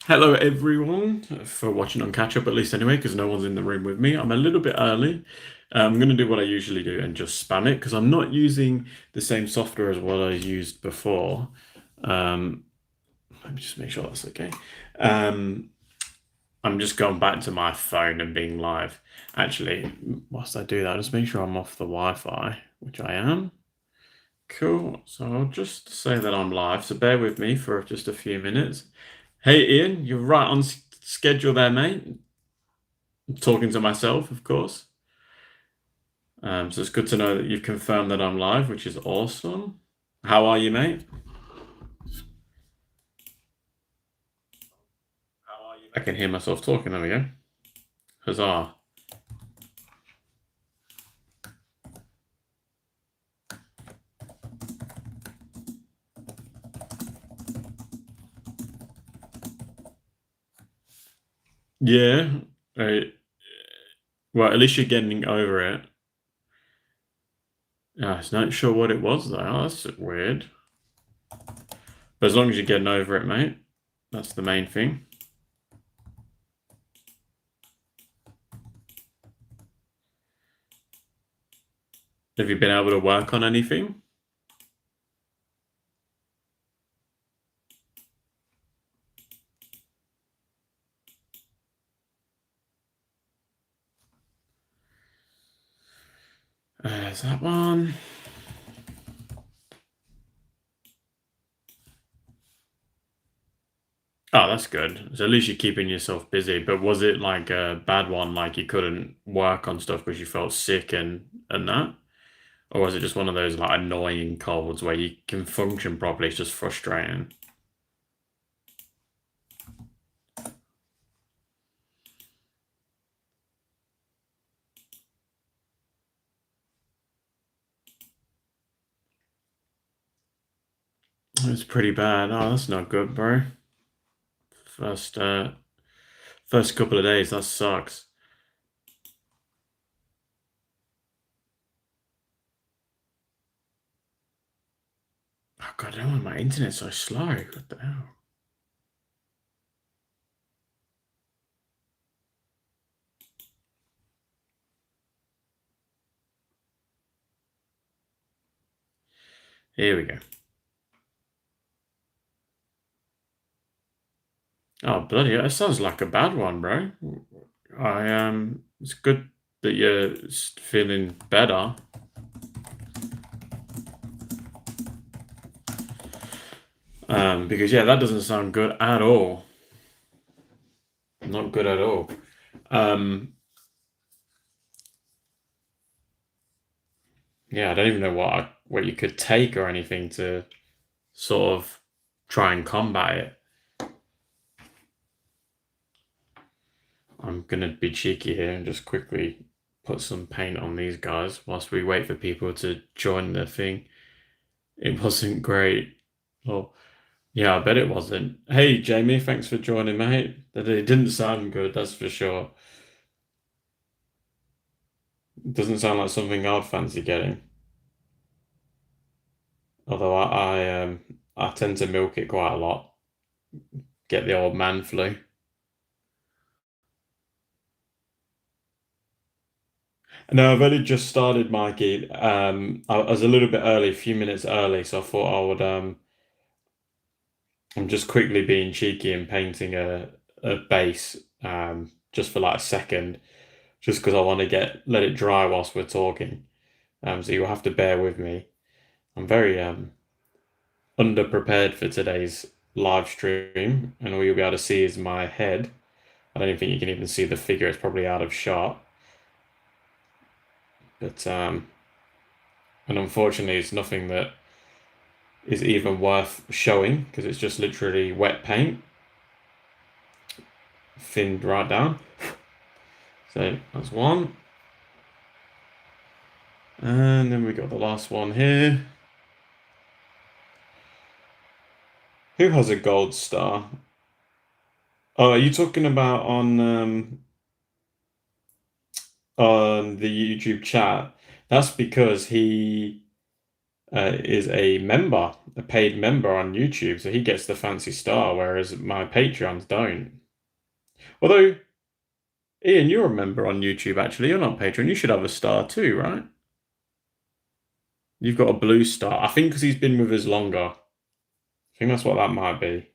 Hello, everyone, for watching on catch up, at least anyway, because no one's in the room with me. I'm a little bit early. I'm going to do what I usually do and just spam it because I'm not using the same software as what I used before. Um, Let me just make sure that's okay. Um, I'm just going back to my phone and being live. Actually, whilst I do that, just make sure I'm off the Wi-Fi, which I am. Cool. So I'll just say that I'm live. So bear with me for just a few minutes. Hey Ian, you're right on schedule there, mate. I'm talking to myself, of course. So it's good to know that you've confirmed that I'm live, which is awesome. How are you, mate? How are you? I can hear myself talking. There we go. Huzzah. Yeah. Uh, well, at least you're getting over it. Yeah, it's not sure what it was though. Oh, that's weird. But as long as you're getting over it, mate, that's the main thing. Have you been able to work on anything? Is that one? Oh, that's good. So at least you're keeping yourself busy. But was it like a bad one, like you couldn't work on stuff because you felt sick and that? Or was it just one of those like annoying colds where you can function properly? It's just frustrating. It's pretty bad. Oh, that's not good, bro. First first couple of days, that sucks. Oh god, I don't know why my internet's so slow. What the hell? Here we go. Oh bloody hell, that sounds like a bad one, bro. It's good that you're feeling better. Because yeah, that doesn't sound good at all. Not good at all. Um, yeah, I don't even know what you could take or anything to sort of try and combat it. I'm gonna be cheeky here and just quickly put some paint on these guys whilst we wait for people to join the thing. It wasn't great. Well, yeah, I bet it wasn't. Hey, Jamie, thanks for joining, mate. That it didn't sound good, that's for sure. It doesn't sound like something I'd fancy getting. Although I tend to milk it quite a lot. Get the old man flu. No, I've only just started, Mikey. I was a little bit early, a few minutes early, so I thought I would. I'm just quickly being cheeky and painting a base, just for like a second, just because I want to let it dry whilst we're talking. So you'll have to bear with me. I'm very underprepared for today's live stream, and all you'll be able to see is my head. I don't even think you can even see the figure; it's probably out of shot. But and unfortunately, it's nothing that is even worth showing because it's just literally wet paint thinned right down. So that's one. And then we got the last one here. Who has a gold star? Oh, are you talking about on the YouTube chat? That's because he is a member, a paid member on YouTube, so he gets the fancy star, whereas my Patreons don't. Although, Ian, you're a member on YouTube, actually. You're not Patreon. You should have a star too, right? You've got a blue star. I think because he's been with us longer. I think that's what that might be.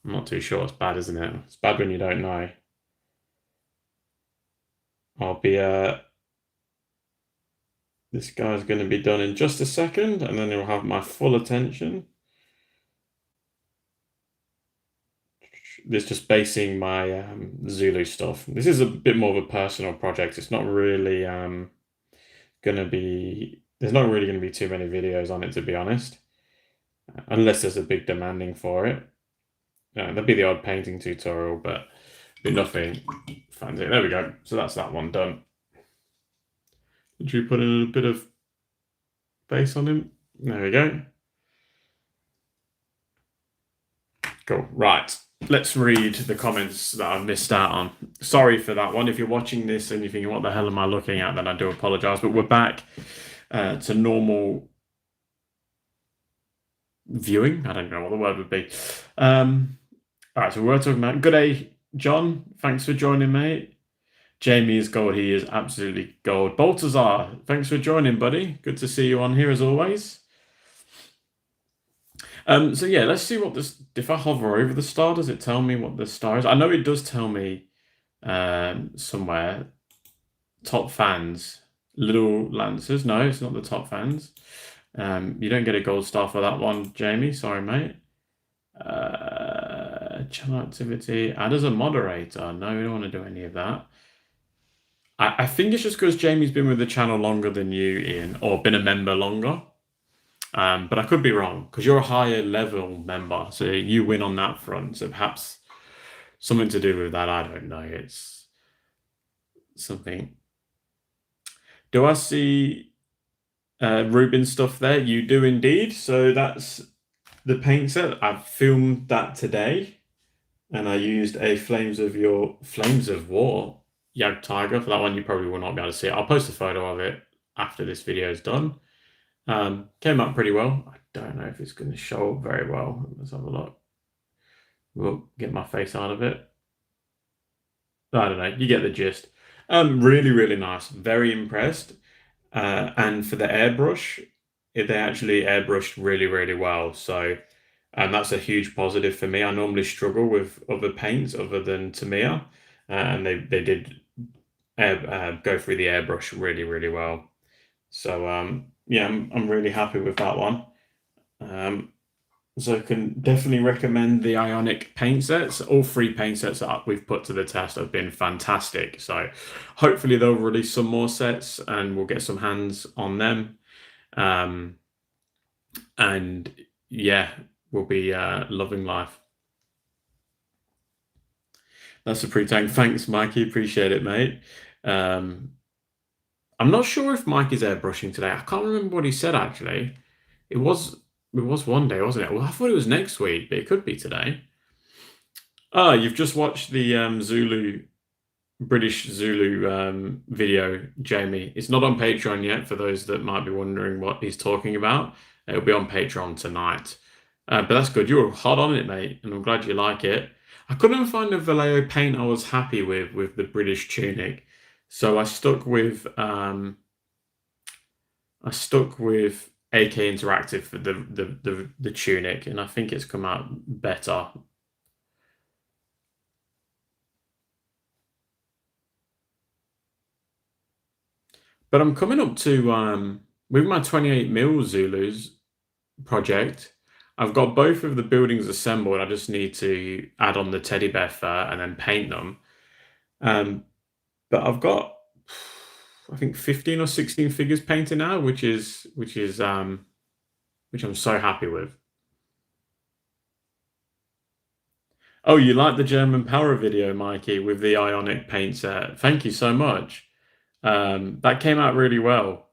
I'm not too sure. It's bad, isn't it? It's bad when you don't know. I'll be this guy's going to be done in just a second, and then he'll have my full attention. This is just basing my Zulu stuff. This is a bit more of a personal project. It's not really gonna be. There's not really going to be too many videos on it, to be honest, unless there's a big demanding for it. There'll be the odd painting tutorial, but be nothing fancy. There we go. So that's that one done. Did you put in a bit of base on him? There we go. Cool. Right. Let's read the comments that I've missed out on. Sorry for that one. If you're watching this and you're thinking, what the hell am I looking at? Then I do apologize. But we're back to normal viewing. I don't know what the word would be. All right, so we're talking about good day, John. Thanks for joining, mate. Jamie is gold. He is absolutely gold. Baltazar, thanks for joining, buddy. Good to see you on here as always. So yeah, let's see what this. If I hover over the star, does it tell me what the star is? I know it does tell me somewhere. Top fans, little lancers. No, it's not the top fans. You don't get a gold star for that one, Jamie. Sorry, mate. Channel activity. Add as a moderator. No, we don't want to do any of that. I think it's just because Jamie's been with the channel longer than you, Ian, or been a member longer. But I could be wrong because you're a higher level member, so you win on that front. So perhaps something to do with that. I don't know. It's something. Do I see Rubin stuff there? You do indeed. So that's the paint set. I've filmed that today, and I used a Flames of War Yag Tiger. For that one, you probably will not be able to see it. I'll post a photo of it after this video is done. Came out pretty well. I don't know if it's going to show up very well. Let's have a look. We'll get my face out of it. I don't know. You get the gist. Really, really nice. Very impressed. And for the airbrush, they actually airbrushed really, really well. So that's a huge positive for me. I normally struggle with other paints other than Tamiya, and they did go through the airbrush really, really well. So yeah, I'm really happy with that one. So I can definitely recommend the Ionic paint sets. All three paint sets that we've put to the test have been fantastic. So hopefully they'll release some more sets and we'll get some hands on them. And yeah, we'll be loving life. That's a pre-tank. Thanks, Mikey. Appreciate it, mate. I'm not sure if Mike is airbrushing today. I can't remember what he said, actually. It was one day, wasn't it? Well, I thought it was next week, but it could be today. Oh, you've just watched the British Zulu video, Jamie. It's not on Patreon yet, for those that might be wondering what he's talking about. It'll be on Patreon tonight. But that's good. You were hot on it, mate, and I'm glad you like it. I couldn't find a Vallejo paint I was happy with the British tunic. So I stuck with AK Interactive for the tunic, and I think it's come out better. But I'm coming up to with my 28mm Zulus project. I've got both of the buildings assembled. I just need to add on the teddy bear fur and then paint them. But I've got, I think, 15 or 16 figures painted now, which I'm so happy with. Oh, you like the German Power video, Mikey, with the Ionic paint set? Thank you so much. That came out really well.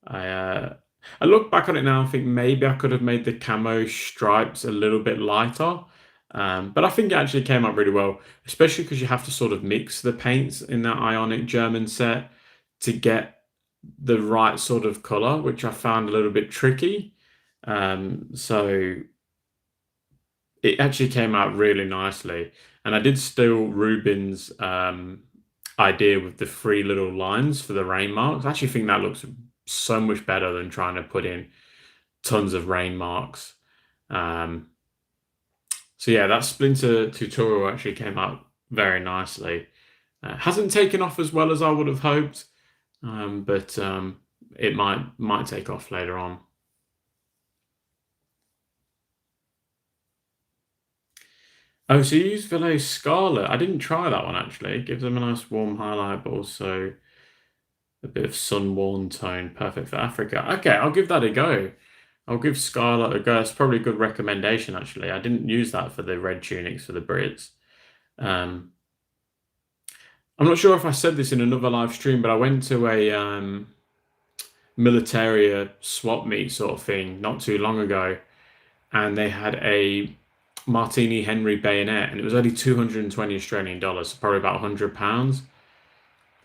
I look back on it now and think maybe I could have made the camo stripes a little bit lighter. But I think it actually came out really well, especially because you have to sort of mix the paints in that Ionic German set to get the right sort of color, which I found a little bit tricky. So it actually came out really nicely. And I did steal Ruben's idea with the three little lines for the rain marks. I actually think that looks so much better than trying to put in tons of rain marks. Um, so yeah, that Splinter tutorial actually came out very nicely. Hasn't taken off as well as I would have hoped, but it might take off later on. Oh, so you use Velo Scarlet. I didn't try that one actually. It gives them a nice warm highlight, but also a bit of sun-worn tone, perfect for Africa. Okay, I'll give that a go. I'll give Scarlet a go. It's probably a good recommendation actually. I didn't use that for the red tunics for the Brits. Um, I'm not sure if I said this in another live stream, but I went to a militaria swap meet sort of thing not too long ago, and they had a Martini Henry bayonet, and it was only 220 Australian dollars, so probably about £100,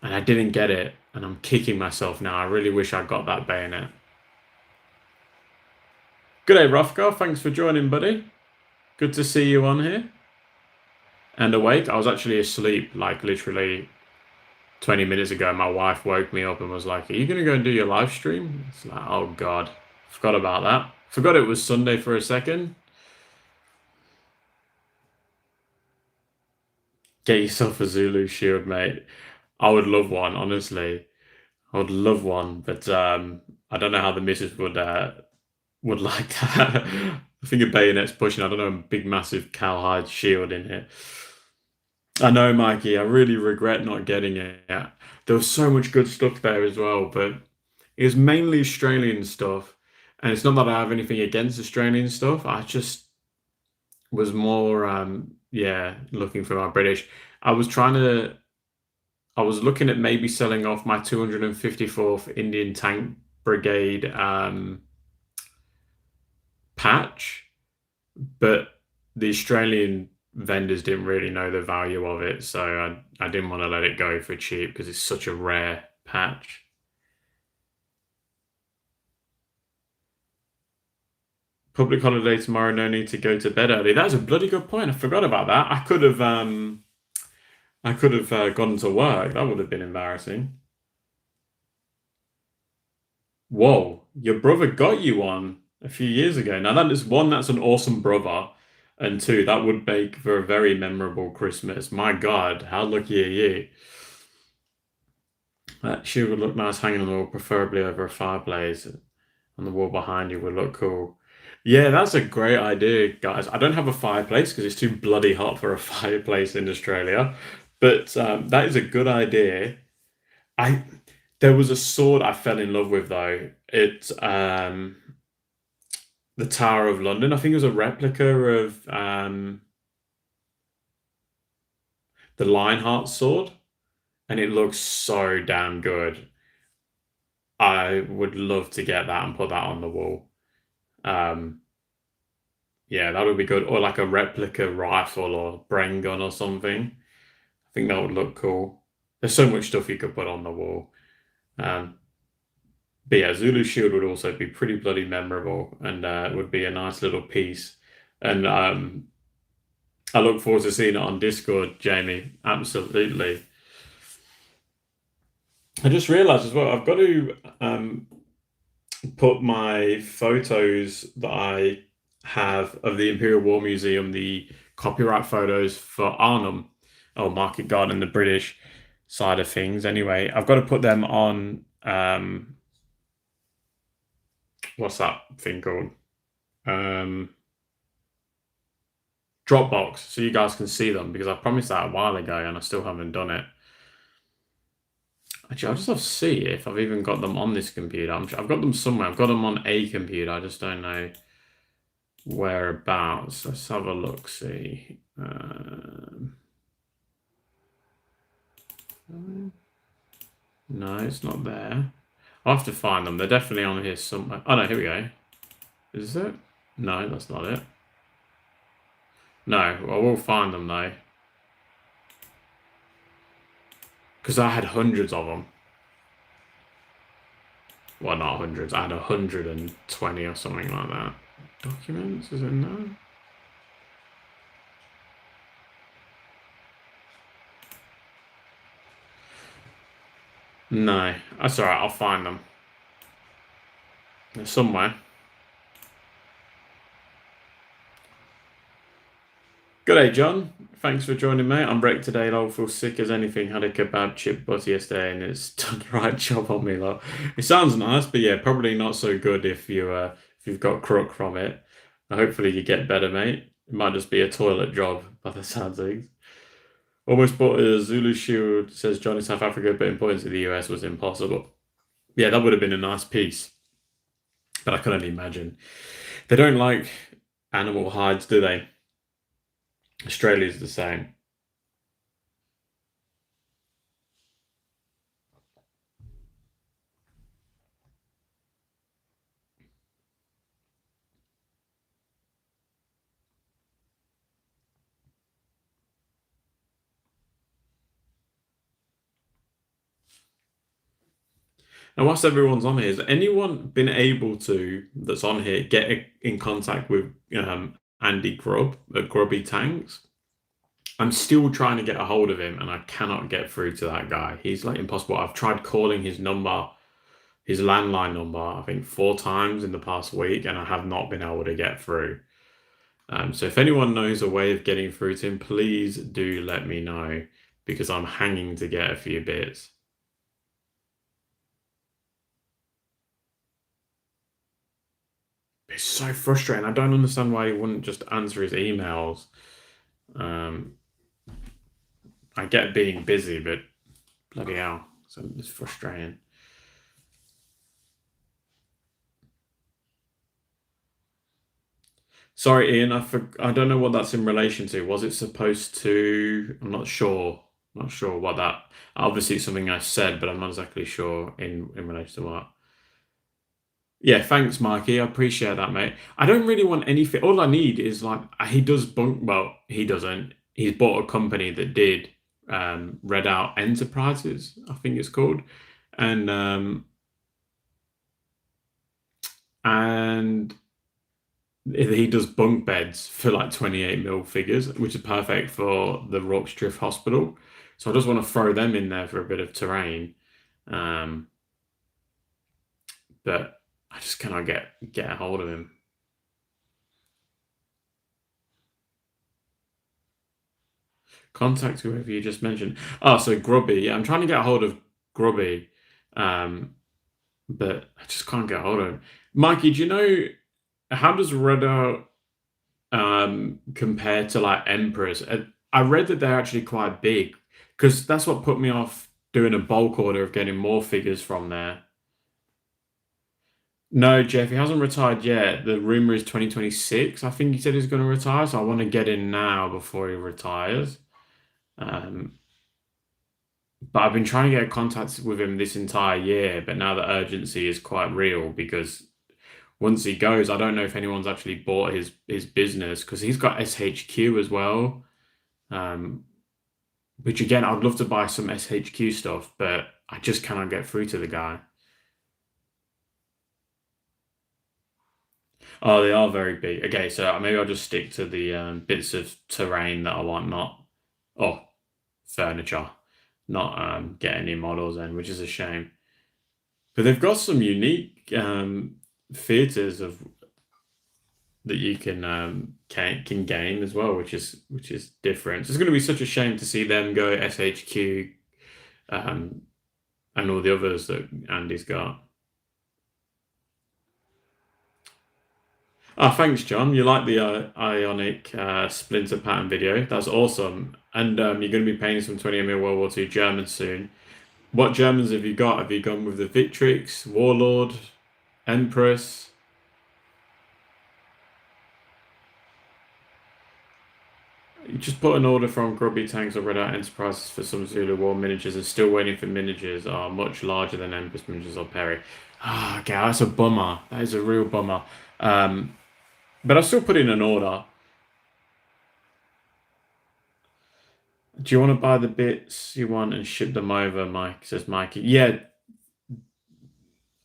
and I didn't get it, and I'm kicking myself now. I really wish I got that bayonet. Good day, Rothgar. Thanks for joining, buddy. Good to see you on here and awake. I was actually asleep, like literally 20 minutes ago. My wife woke me up and was like, "Are you gonna go and do your live stream?" It's like, oh God, forgot about that. Forgot it was Sunday for a second. Get yourself a Zulu shield, mate. I would love one, honestly. I would love one, but I don't know how the missus would like that. I think a bayonet's pushing. I don't know, a big, massive cowhide shield in it. I know, Mikey. I really regret not getting it. There was so much good stuff there as well, but it was mainly Australian stuff. And it's not that I have anything against Australian stuff. I just was more, yeah, looking for my British. I was trying to, I was looking at maybe selling off my 254th Indian Tank Brigade patch, but the Australian vendors didn't really know the value of it, so I didn't want to let it go for cheap because it's such a rare patch. Public holiday tomorrow, no need to go to bed early. That's a bloody good point. I forgot about that. I could have gone to work. That would have been embarrassing. Whoa, your brother got you one a few years ago. Now that is one, that's an awesome brother, and two, that would make for a very memorable Christmas. My God, how lucky are you? That shoe would look nice hanging on the wall, preferably over a fireplace. On the wall behind you would look cool. Yeah, that's a great idea, guys. I don't have a fireplace because it's too bloody hot for a fireplace in Australia, but that is a good idea. I There was a sword I fell in love with though. It's the Tower of London. I think it was a replica of the Lionheart sword, and it looks so damn good. I would love to get that and put that on the wall. Um, yeah, that would be good. Or like a replica rifle or brain gun or something. I think that would look cool. There's so much stuff you could put on the wall. Um, but yeah, Zulu Shield would also be pretty bloody memorable and would be a nice little piece. And I look forward to seeing it on Discord, Jamie. Absolutely. I just realized as well, I've got to put my photos that I have of the Imperial War Museum, the copyright photos for Arnhem, or Market Garden, the British side of things. Anyway, I've got to put them on what's that thing called? Um, Dropbox, so you guys can see them because I promised that a while ago and I still haven't done it. Actually, I'll just have to see if I've even got them on this computer. I've got them somewhere. I've got them on a computer. I just don't know whereabouts. Let's have a look. See. No, it's not there. I'll have to find them. They're definitely on here somewhere. Oh no, here we go. Is it? No, that's not it. No, I will find them though. Because I had hundreds of them. Well, not hundreds. I had 120 or something like that. Documents is in there. No, that's all right. I'll find them. They're somewhere. Good day, John. Thanks for joining, mate. I'm Break today. I feel sick as anything. Had a kebab chip buzz yesterday, and it's done the right job on me. Lot. It sounds nice, but yeah, probably not so good if you've got crook from it. Hopefully, you get better, mate. It might just be a toilet job by the sounds of things. Almost bought a Zulu shield. Says John in South Africa, but importing to the US was impossible. Yeah, that would have been a nice piece, but I can only imagine they don't like animal hides, do they? Australia's the same. And whilst everyone's on here, has anyone been able to, that's on here, get in contact with Andy Grubb at Grubby Tanks? I'm still trying to get a hold of him and I cannot get through to that guy. He's like impossible. I've tried calling his number, his landline number, I think 4 times in the past week, and I have not been able to get through. So if anyone knows a way of getting through to him, please do let me know because I'm hanging to get a few bits. It's so frustrating. I don't understand why he wouldn't just answer his emails. Um, I get being busy, but bloody hell, so it's frustrating. Sorry, Ian. I don't know what that's in relation to. Was it supposed to? I'm not sure. Not sure what that. Obviously, it's something I said, but I'm not exactly sure in relation to what. Yeah, thanks, Mikey. I appreciate that, mate. I don't really want anything. All I need is like he does bunk. Well, he doesn't. He's bought a company that did Red Out Enterprises, I think it's called, and and he does bunk beds for like 28 mil figures, which is perfect for the Rorke's Drift Hospital. So I just want to throw them in there for a bit of terrain, um, but I just cannot get a hold of him. Contact whoever you just mentioned. Oh, so Grubby. Yeah, I'm trying to get a hold of Grubby, um, but I just can't get a hold of him. Mikey, do you know how does Redder compare to like Emperors? I read that they're actually quite big because that's what put me off doing a bulk order of getting more figures from there. No, Jeff, he hasn't retired yet. The rumor is 2026. I think he said he's going to retire, so I want to get in now before he retires. Um, But I've been trying to get contact with him this entire year, but now the urgency is quite real because once he goes, I don't know if anyone's actually bought his business because he's got SHQ as well. Um, which again, I'd love to buy some SHQ stuff, but I just cannot get through to the guy. Oh, they are very big. Okay, so maybe I'll just stick to the bits of terrain that I want, not oh furniture, not get any models in, which is a shame. But they've got some unique theaters of that you can game as well, which is different. It's going to be such a shame to see them go SHQ um, and all the others that Andy's got. Oh, thanks, John. You like the Ionic splinter pattern video? That's awesome. And you're going to be painting some 20mm World War II Germans soon. What Germans have you got? Have you gone with the Victrix, Warlord, Empress? You just put an order from Grubby Tanks or Red Hat Enterprises for some Zulu War miniatures and still waiting for miniatures are much larger than Empress miniatures or Perry. Ah, okay, that's a bummer. That is a real bummer. But I still put in an order. Do you want to buy the bits you want and ship them over, Mike? Says Mikey. Yeah.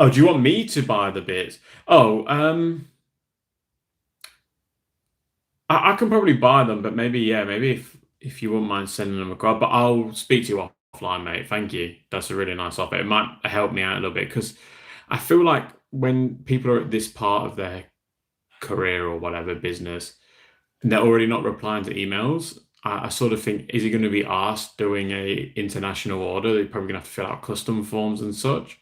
Oh, do you want me to buy the bits? Oh, I can probably buy them, but maybe, yeah, maybe if you wouldn't mind sending them across, but I'll speak to you offline, mate. Thank you. That's a really nice offer. It might help me out a little bit because I feel like when people are at this part of their career or whatever business, and they're already not replying to emails, I sort of think, is he going to be asked doing a international order? They're probably going to have to fill out custom forms and such.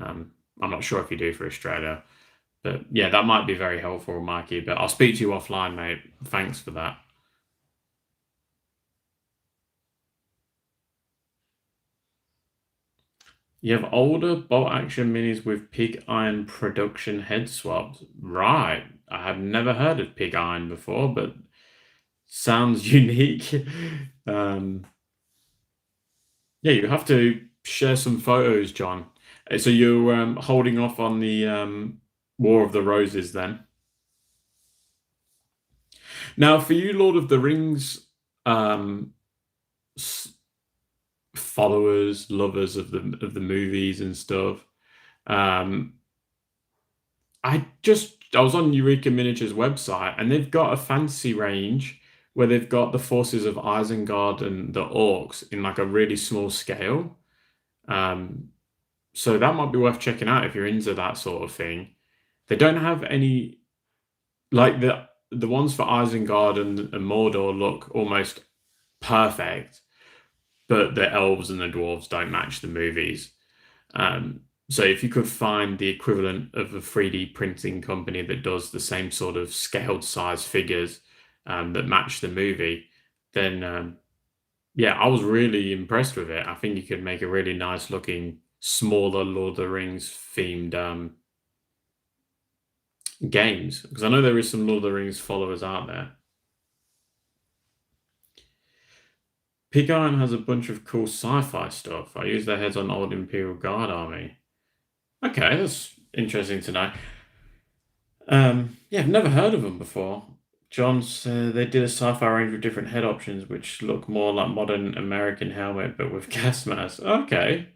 Um, I'm not sure if you do for Australia. But yeah, that might be very helpful, Mikey. But I'll speak to you offline, mate. Thanks for that. You have older bolt action minis with pig iron production head swaps. Right. I have never heard of pig iron before, but sounds unique. Um, yeah, you have to share some photos, John. So you're holding off on the War of the Roses then. Now, for you, Lord of the Rings um, followers, lovers of the movies and stuff. Um, I was on Eureka Miniatures website and they've got a fantasy range where they've got the forces of Isengard and the orcs in like a really small scale. Um, so that might be worth checking out if you're into that sort of thing. They don't have any like the ones for Isengard and Mordor look almost perfect, but the elves and the dwarves don't match the movies. Um, so if you could find the equivalent of a 3D printing company that does the same sort of scaled size figures that match the movie, then yeah, I was really impressed with it. I think you could make a really nice looking, smaller Lord of the Rings themed games because I know there is some Lord of the Rings followers out there. Pig Iron has a bunch of cool sci-fi stuff. I use their heads on old Imperial Guard army. Okay, that's interesting to know. Yeah, I've never heard of them before. John's they did a sci-fi range with different head options, which look more like modern American helmet, but with gas mask. Okay,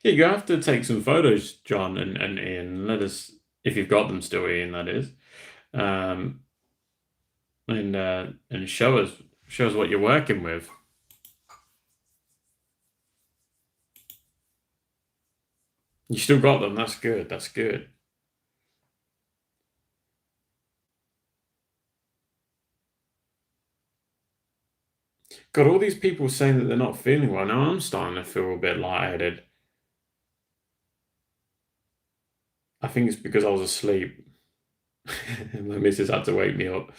yeah, you have to take some photos, John and Ian. Let us, if you've got them still, Ian, that is, um, and show us what you're working with. You still got them. That's good. That's good. Got all these people saying that they're not feeling well. Now I'm starting to feel a bit lightheaded. I think it's because I was asleep. My missus had to wake me up.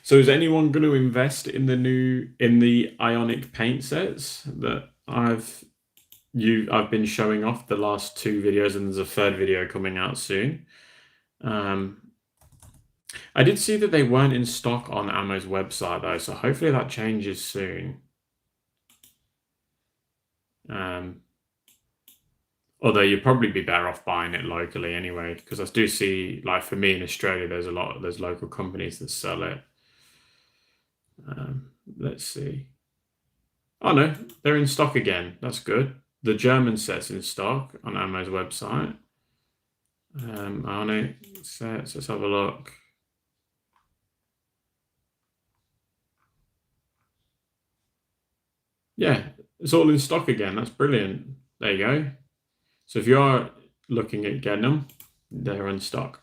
So is anyone going to invest in the Ionic paint sets that I've been showing off the last two videos, and there's a third video coming out soon. Um, I did see that they weren't in stock on Ammo's website though, so hopefully that changes soon. Um, Although you'd probably be better off buying it locally anyway, because I do see, like for me in Australia, there's local companies that sell it. Let's see. Oh no, they're in stock again. That's good. The German set's in stock on Ammo's website. Arno sets. Let's have a look. Yeah, it's all in stock again. That's brilliant. There you go. So if you are looking at getting them, they're in stock.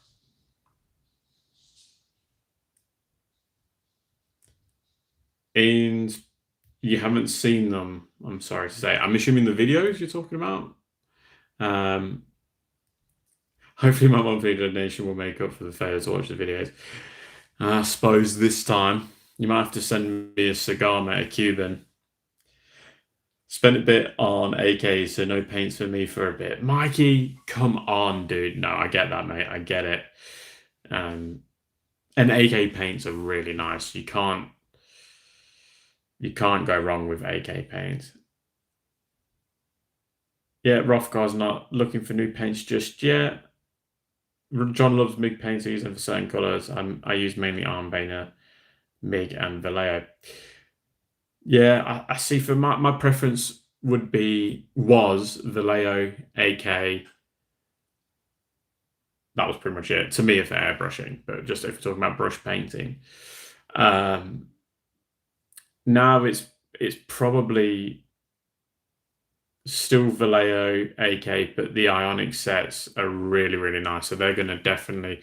And you haven't seen them, I'm sorry to say. I'm assuming the videos you're talking about. Um, Hopefully my monthly donation will make up for the failure to watch the videos. I suppose this time you might have to send me a cigar, mate, a Cuban. Spent a bit on AKs, so no paints for me for a bit. Mikey, come on, dude. No, I get that, mate. I get it. And AK paints are really nice. You can't go wrong with AK paints. Yeah, Rothgar's not looking for new paints just yet. John loves big paints. I use them for certain colours. I use mainly Armbana. MiG and Vallejo. Yeah, I see. For my preference was Vallejo, AK. That was pretty much it to me for airbrushing. But just if we're talking about brush painting, um, now it's probably still Vallejo, AK, but the ionic sets are really, really nice. So they're going to definitely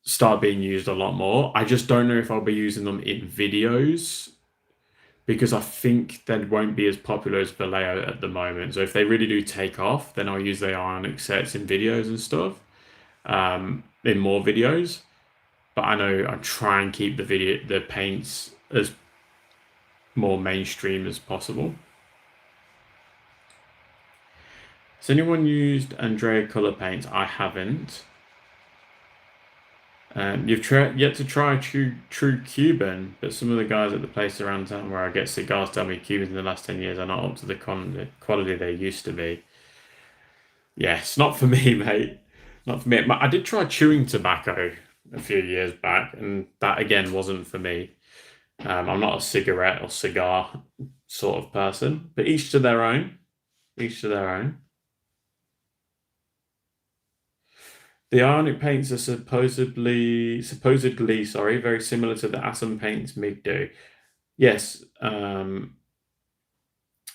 start being used a lot more. I just don't know if I'll be using them in videos because I think they won't be as popular as Vallejo at the moment. So if they really do take off, then I'll use the ionic sets in videos and stuff, in more videos. But I know I try and keep the paints as more mainstream as possible. Has anyone used Andrea color paints? I haven't. You've yet to try true Cuban, but some of the guys at the place around town where I get cigars tell me Cubans in the last 10 years are not up to the quality they used to be. Yes, not for me, mate. Not for me. I did try chewing tobacco a few years back, and that again wasn't for me. I'm not a cigarette or cigar sort of person, but each to their own. Each to their own. The ionic paints are supposedly, sorry, very similar to the Atom paints MiG do. Yes, I'll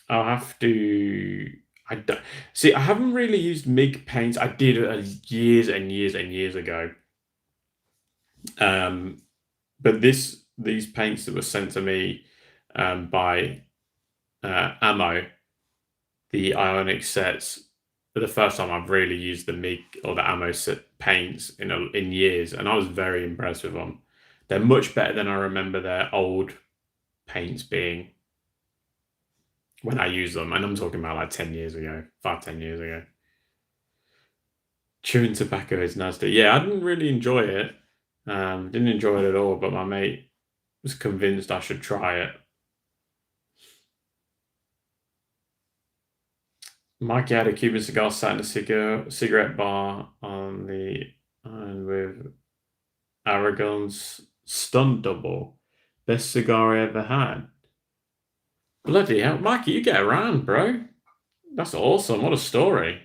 have to. I don't see. I haven't really used MiG paints. I did years and years and years ago. But these paints that were sent to me by Ammo, the ionic sets, for the first time I've really used the MiG or the Ammo set paints in years, and I was very impressed with them. They're much better than I remember their old paints being when I used them, and I'm talking about like 10 years ago, 5, 10 years ago. Chewing tobacco is nasty. Yeah, I didn't really enjoy it. Didn't enjoy it at all, but my mate was convinced I should try it. Mikey had a Cuban cigar sat in a cigarette bar on the island with Aragon's stunt double. Best cigar I ever had. Bloody hell. Mikey, you get around, bro. That's awesome. What a story.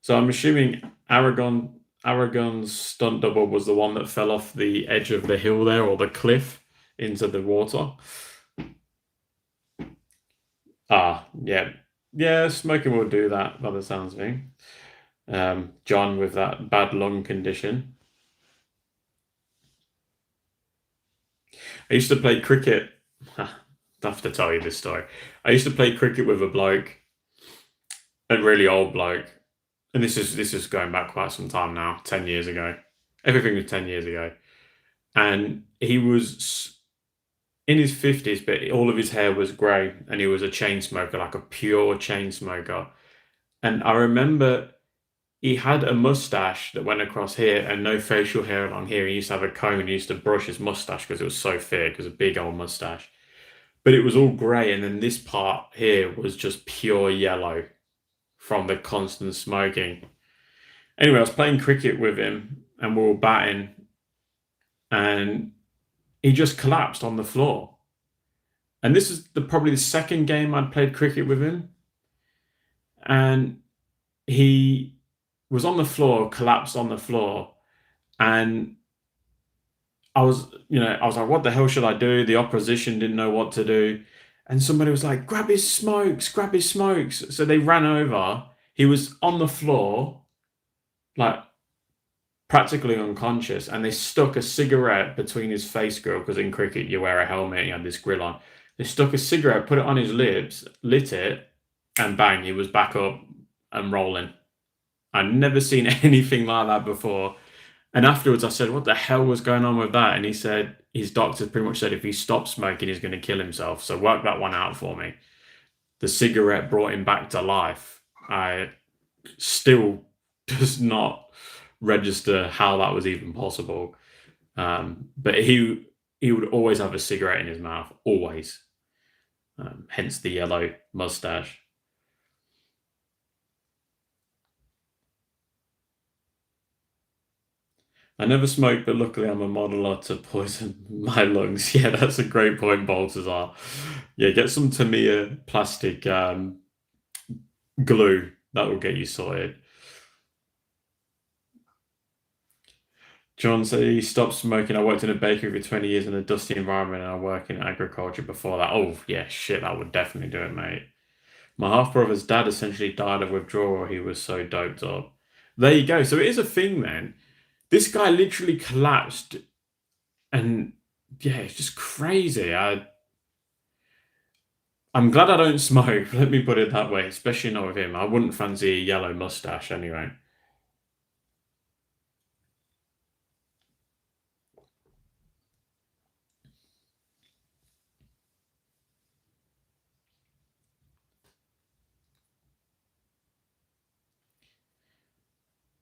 So I'm assuming Aragon's stunt double was the one that fell off the edge of the hill there, or the cliff, into the water. Ah, yeah. Yeah, smoking will do that by the sounds of it. John with that bad lung condition. I used to play cricket. I have to tell you this story. I used to play cricket with a bloke, a really old bloke, and this is going back quite some time now, 10 years ago. Everything was 10 years ago, and he was in his 50s, but all of his hair was grey, and he was a chain smoker, like a pure chain smoker. And I remember he had a mustache that went across here and no facial hair on here. He used to have a comb and he used to brush his mustache because it was so thick. It was a big old mustache. But it was all grey, and then this part here was just pure yellow from the constant smoking. Anyway, I was playing cricket with him and we were batting, and he just collapsed on the floor. And this is probably the second game I'd played cricket with him. And he was on the floor, collapsed on the floor, and I was like, what the hell should I do? The opposition didn't know what to do. And somebody was like, grab his smokes, grab his smokes. So they ran over. He was on the floor, like practically unconscious, and they stuck a cigarette between his face grill, because in cricket you wear a helmet, he had this grill on. They stuck a cigarette, put it on his lips, lit it, and bang, he was back up and rolling. I'd never seen anything like that before. And afterwards, I said, what the hell was going on with that? And he said, his doctor pretty much said if he stopped smoking, he's going to kill himself. So work that one out for me. The cigarette brought him back to life. I still does not register how that was even possible. But he would always have a cigarette in his mouth, always. Hence the yellow mustache. I never smoked, but luckily I'm a modeler to poison my lungs. Yeah, that's a great point, Baltazar. Yeah, get some Tamiya plastic glue. That will get you sorted. John said he stopped smoking. I worked in a bakery for 20 years in a dusty environment and I work in agriculture before that. Oh, yeah, shit, that would definitely do it, mate. My half brother's dad essentially died of withdrawal. He was so doped up. There you go. So it is a thing then. This guy literally collapsed and yeah, it's just crazy. I'm glad I don't smoke, let me put it that way, especially not with him. I wouldn't fancy a yellow mustache anyway.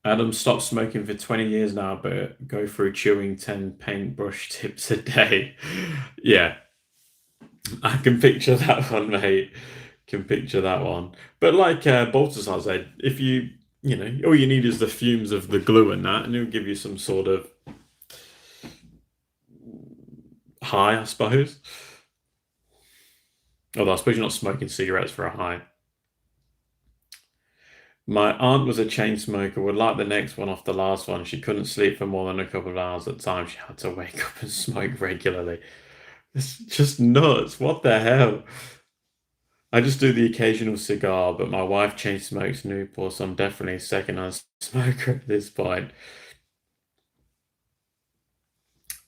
Adam stopped smoking for 20 years now, but go through chewing 10 paintbrush tips a day. Yeah, I can picture that one, mate. Can picture that one. But like Baltasar said, if all you need is the fumes of the glue and that, and it'll give you some sort of high, I suppose. Although I suppose you're not smoking cigarettes for a high. My aunt was a chain smoker, would light the next one off the last one. She couldn't sleep for more than a couple of hours at a time. She had to wake up and smoke regularly. It's just nuts. What the hell? I just do the occasional cigar, but my wife chain smokes Newport, so I'm definitely a second-hand smoker at this point.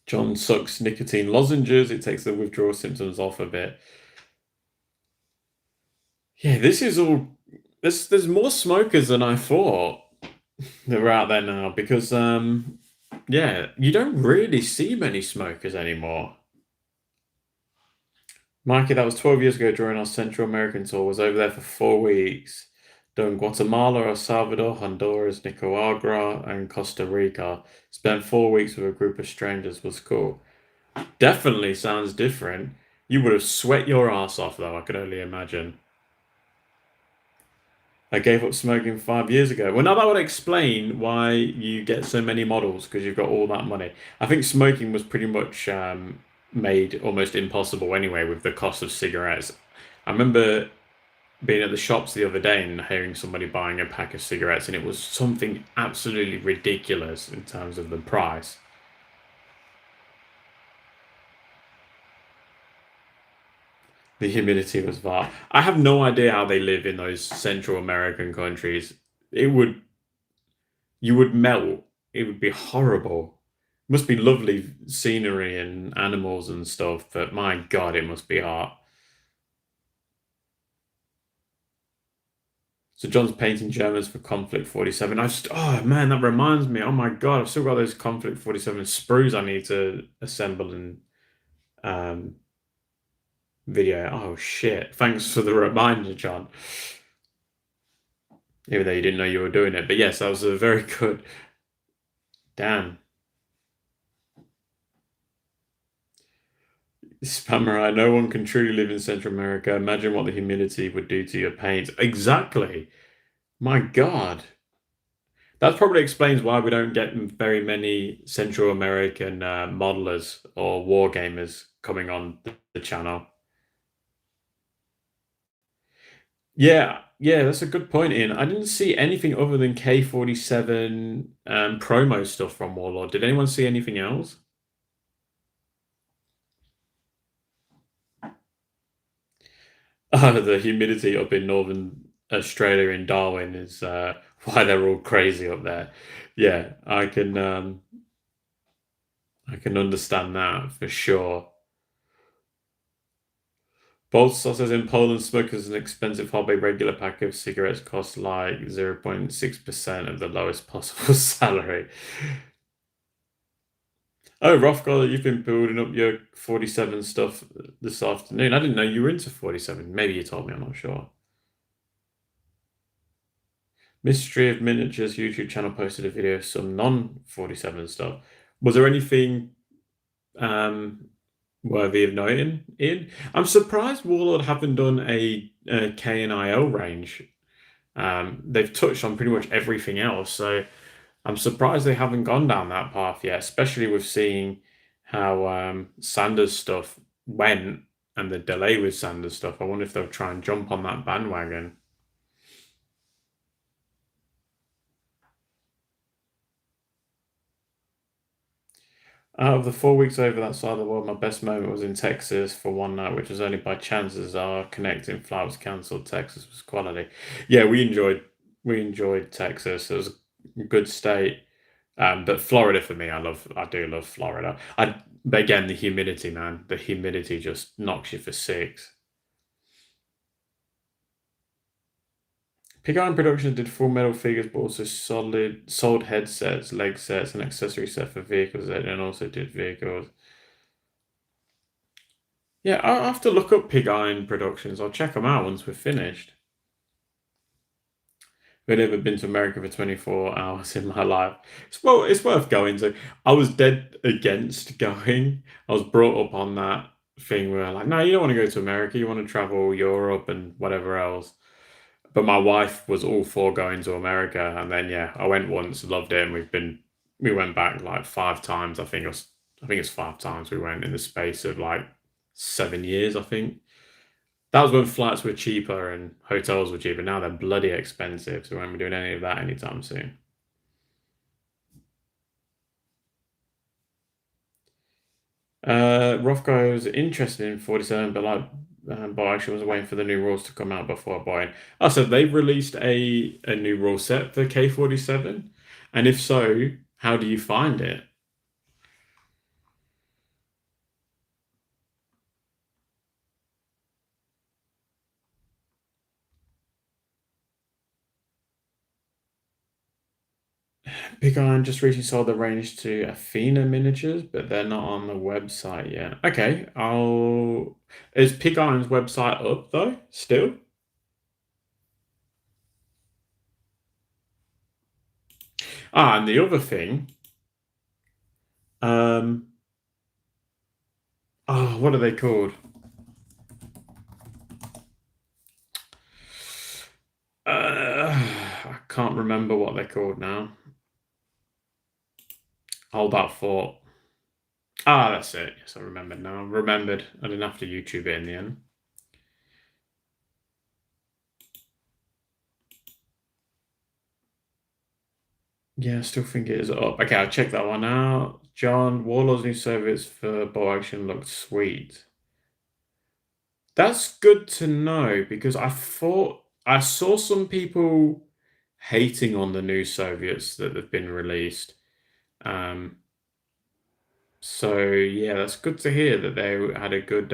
John sucks nicotine lozenges. It takes the withdrawal symptoms off a bit. Yeah, this is all. There's more smokers than I thought that are out there now because yeah, you don't really see many smokers anymore. Mikey, that was 12 years ago during our Central American tour. Was over there for 4 weeks, doing Guatemala, El Salvador, Honduras, Nicaragua, and Costa Rica. Spent 4 weeks with a group of strangers. Was cool. Definitely sounds different. You would have sweat your ass off, though. I could only imagine. I gave up smoking 5 years ago. Well, now that would explain why you get so many models because you've got all that money. I think smoking was pretty much made almost impossible anyway with the cost of cigarettes. I remember being at the shops the other day and hearing somebody buying a pack of cigarettes, and it was something absolutely ridiculous in terms of the price. The humidity was vast. I have no idea how they live in those Central American countries. It would You would melt. It would be horrible. Must be lovely scenery and animals and stuff, but my God, it must be hot. So John's painting Germans for Conflict 47. Oh man, that reminds me. Oh my God, I've still got those Conflict 47 sprues I need to assemble and um, video. Oh shit. Thanks for the reminder, John. Even though you didn't know you were doing it. But yes, that was a very good. Damn. Samurai, no one can truly live in Central America. Imagine what the humidity would do to your paint. Exactly. My God. That probably explains why we don't get very many Central American modelers or war gamers coming on the channel. Yeah, yeah, that's a good point, Ian. I didn't see anything other than K47 promo stuff from Warlord. Did anyone see anything else? The humidity up in northern Australia in Darwin is why they're all crazy up there. Yeah, I can understand that for sure. Boltsaw says in Poland, smoking is an expensive hobby. Regular pack of cigarettes cost like 0.6% of the lowest possible salary. Oh, Rothgar, you've been building up your 47 stuff this afternoon. I didn't know you were into 47. Maybe you told me, I'm not sure. Mystery of Miniatures YouTube channel posted a video of some non-47 stuff. Was there anything worthy of noting, Ian? I'm surprised Warlord haven't done a K and IO range. They've touched on pretty much everything else, so I'm surprised they haven't gone down that path yet, especially with seeing how Sanders stuff went and the delay with Sanders stuff. I wonder if they'll try and jump on that bandwagon. Out of the 4 weeks over that side of the world, my best moment was in Texas for one night, which was only by chance as our connecting flight was cancelled. Texas was quality. Yeah, we enjoyed Texas. It was a good state. But Florida for me, I do love Florida. But again, the humidity, man, the humidity just knocks you for six. Pig Iron Productions did full metal figures, but also sold headsets, leg sets, and accessory set for vehicles, and also did vehicles. Yeah, I'll have to look up Pig Iron Productions. I'll check them out once we're finished. I've never been to America for 24 hours in my life. It's worth going to. I was dead against going. I was brought up on that thing where like, no, you don't want to go to America. You want to travel Europe and whatever else. But my wife was all for going to America, and then yeah, I went once, loved it, and we went back like 5 times. I think it's 5 times we went in the space of like 7 years. I think that was when flights were cheaper and hotels were cheaper. Now they're bloody expensive, so we won't be doing any of that anytime soon. Rothko was interested in 47, but like, but I actually was waiting for the new rules to come out before buying. Oh, so they've released a new rule set for K47, and if so, how do you find it? Big Iron just recently sold the range to Athena Miniatures, but they're not on the website yet. Okay, I'll. Is Pig Iron's website up though? Still? Ah, and the other thing, um, oh, what are they called? I can't remember what they're called now. Hold that thought. Ah, that's it. Yes, I remembered now. I remembered. I didn't have to YouTube it in the end. Yeah, I still think it is up. Okay, I'll check that one out. John, Warlord's new service for bow action looked sweet. That's good to know because I thought I saw some people hating on the new Soviets that have been released. Um, so yeah, that's good to hear that they had a good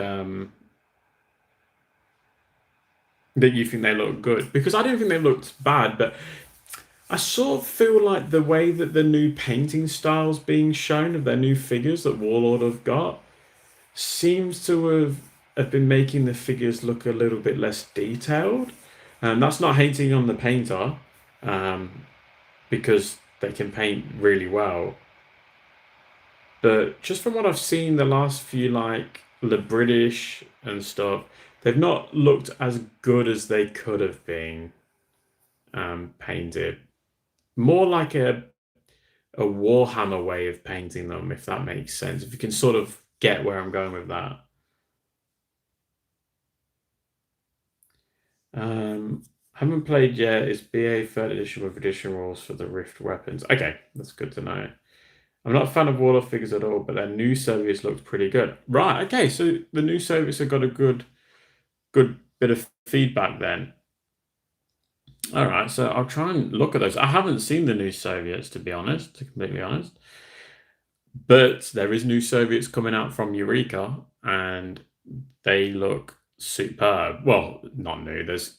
that you think they look good because I didn't think they looked bad, but I sort of feel like the way that the new painting styles being shown of their new figures that Warlord have got seems to have been making the figures look a little bit less detailed. And that's not hating on the painter, um, because they can paint really well. But just from what I've seen the last few, like the British and stuff, they've not looked as good as they could have been painted. More like a Warhammer way of painting them, if that makes sense. If you can sort of get where I'm going with that. Haven't played yet. It's BA third edition with edition rules for the Rift weapons. Okay, that's good to know. I'm not a fan of Warlord figures at all, but their new Soviets looked pretty good. Right, okay, so the new Soviets have got a good bit of feedback then. All right, so I'll try and look at those. I haven't seen the new Soviets, to be honest, to completely honest. But there is new Soviets coming out from Eureka, and they look superb. Well, not new. There's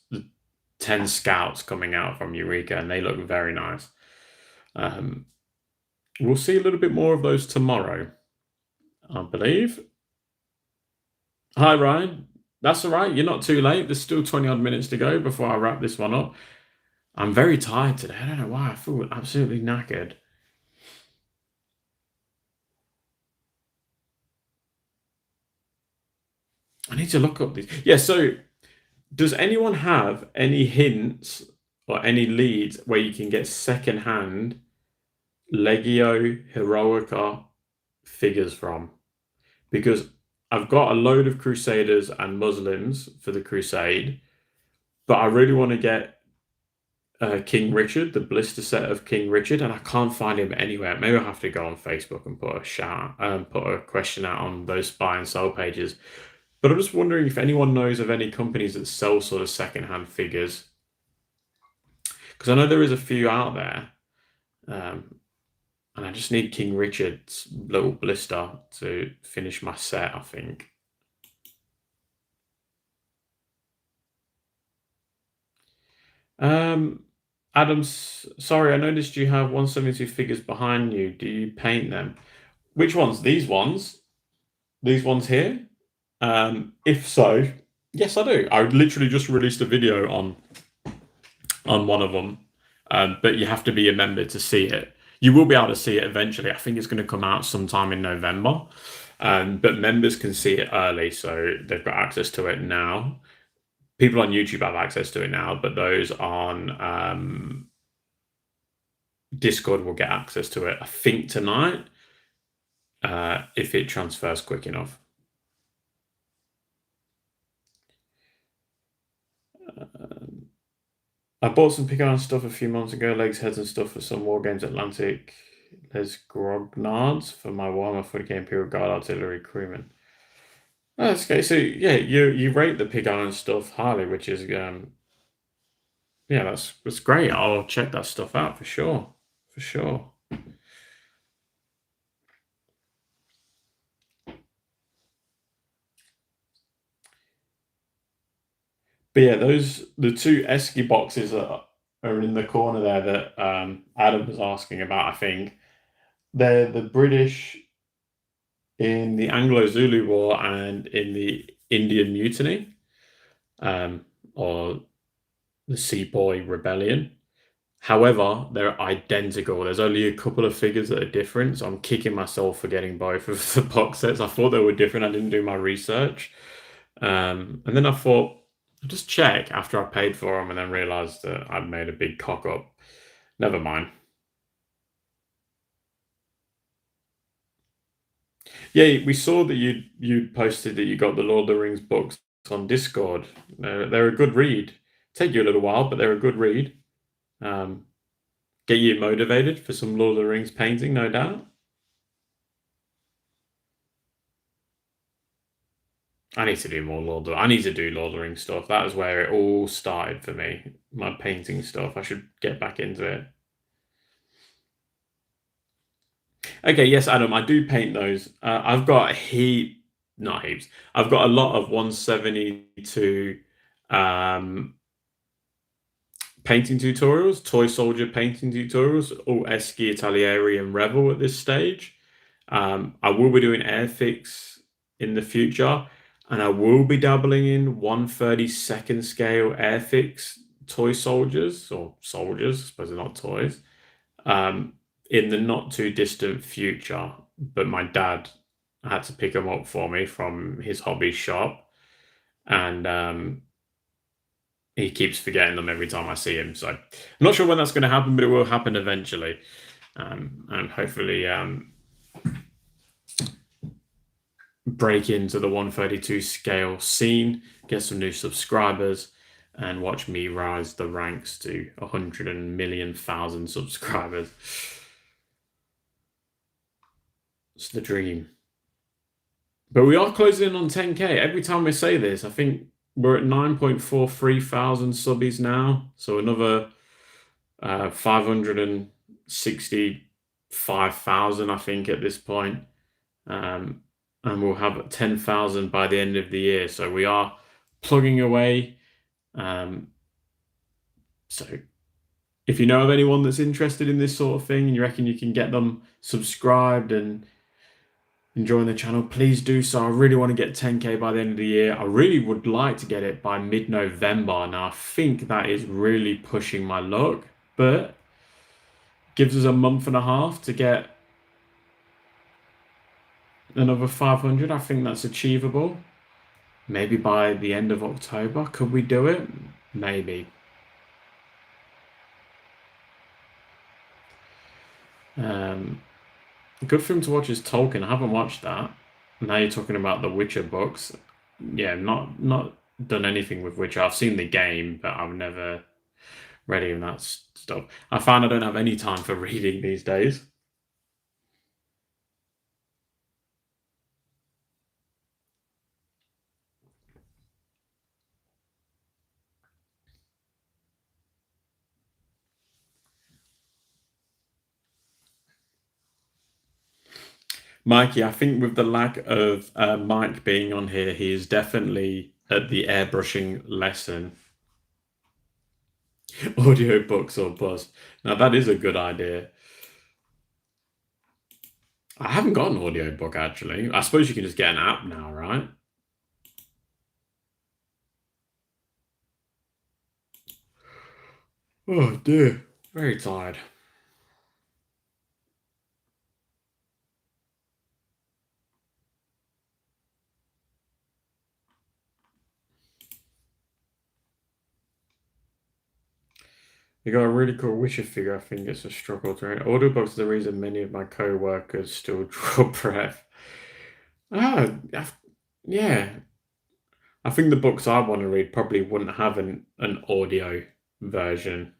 10 scouts coming out from Eureka, and they look very nice. Um, we'll see a little bit more of those tomorrow, I believe. Hi, Ryan. That's all right. You're not too late. There's still 20 odd minutes to go before I wrap this one up. I'm very tired today. I don't know why. I feel absolutely knackered. I need to look up these. Yeah, so does anyone have any hints or any leads where you can get secondhand Legio Heroica figures from? Because I've got a load of Crusaders and Muslims for the Crusade, but I really want to get King Richard, the blister set of King Richard, and I can't find him anywhere. Maybe I'll have to go on Facebook and put a question out on those buy and sell pages. But I'm just wondering if anyone knows of any companies that sell sort of secondhand figures, because I know there is a few out there, um, and I just need King Richard's little blister to finish my set, I think. Um, Adams, sorry, I noticed you have 172 figures behind you. Do you paint them? Which ones? These ones? These ones here? If so, yes, I do. I literally just released a video on one of them, but you have to be a member to see it. You will be able to see it eventually. I think it's going to come out sometime in November, but members can see it early, so they've got access to it now. People on YouTube have access to it now, but those on Discord will get access to it, I think, tonight, if it transfers quick enough. I bought some Picard stuff a few months ago, legs, heads, and stuff for some War Games Atlantic. Les Grognards for my Warhammer 40k Imperial Guard Artillery crewmen. Oh, that's okay. So yeah, you rate the pig iron stuff highly, which is yeah, that's great. I'll check that stuff out for sure, for sure. But yeah, the two Esky boxes are in the corner there that Adam was asking about. I think they're the British in the Anglo-Zulu War and in the Indian Mutiny, or the Sepoy Rebellion. However, they're identical. There's only a couple of figures that are different, so I'm kicking myself for getting both of the box sets. I thought they were different. I didn't do my research. And then I thought, I'll just check after I paid for them, and then realized that I'd made a big cock up. Never mind. Yeah, we saw that you posted that you got the Lord of the Rings books on Discord. They're a good read. Take you a little while, but they're a good read. Get you motivated for some Lord of the Rings painting, no doubt. I need to do more I need to do Lord of the Rings stuff. That is where it all started for me. My painting stuff. I should get back into it. Okay, yes, Adam, I do paint those. I've got not heaps. I've got a lot of 172 um, painting tutorials, toy soldier painting tutorials, all Eschi, Italieri, and Revel at this stage. I will be doing Airfix in the future, and I will be dabbling in 1/32 scale Airfix toy soldiers, or soldiers, I suppose they're not toys, in the not too distant future. But my dad had to pick them up for me from his hobby shop, and he keeps forgetting them every time I see him. So I'm not sure when that's going to happen, but it will happen eventually. And hopefully break into the 132 scale scene, get some new subscribers, and watch me rise the ranks to 100,000,000 subscribers. It's the dream. But we are closing in on 10k. Every time we say this, I think we're at 9.43 thousand subbies now. So another 565,000, I think, at this point. And we'll have 10,000 by the end of the year. So we are plugging away. So if you know of anyone that's interested in this sort of thing and you reckon you can get them subscribed and enjoying the channel, please do so. I really want to get 10k by the end of the year. I really would like to get it by mid-November. Now, I think that is really pushing my luck, but gives us a month and a half to get another 500. I think that's achievable. Maybe by the end of October. Could we do it? Maybe. Um, a good film to watch is Tolkien. I haven't watched that. Now you're talking about the Witcher books. Yeah, not done anything with Witcher. I've seen the game, but I've never read any of that stuff. I find I don't have any time for reading these days. Mikey, I think with the lack of Mike being on here, he is definitely at the airbrushing lesson. Audiobooks or bust. Now that is a good idea. I haven't got an audiobook actually. I suppose you can just get an app now, right? Oh dear. Very tired. You got a really cool Witcher figure. I think it's a struggle to read. Audiobooks are the reason many of my co-workers still draw breath. Ah, yeah. I think the books I want to read probably wouldn't have an audio version.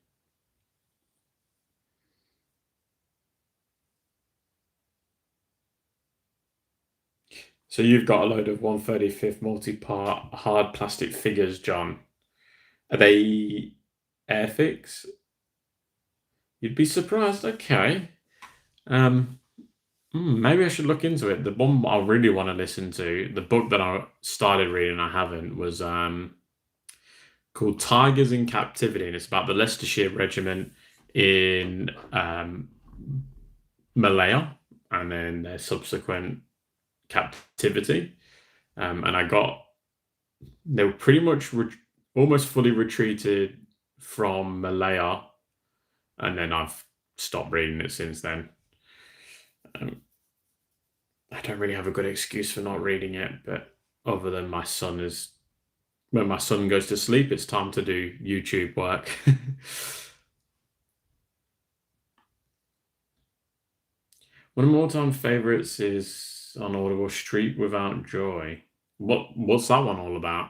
So you've got a load of 1/35 multi-part hard plastic figures, John. Are they Airfix? You'd be surprised. Okay. Um, maybe I should look into it. The one I really want to listen to, the book that I started reading, I haven't, was called Tigers in Captivity, and it's about the Leicestershire Regiment in Malaya and then their subsequent captivity. And they were pretty much almost fully retreated from Malaya, and then I've stopped reading it since then. Um, I don't really have a good excuse for not reading it, but other than when my son goes to sleep, it's time to do YouTube work. One of my all-time favorites is on Audible Street Without Joy. What's that one all about?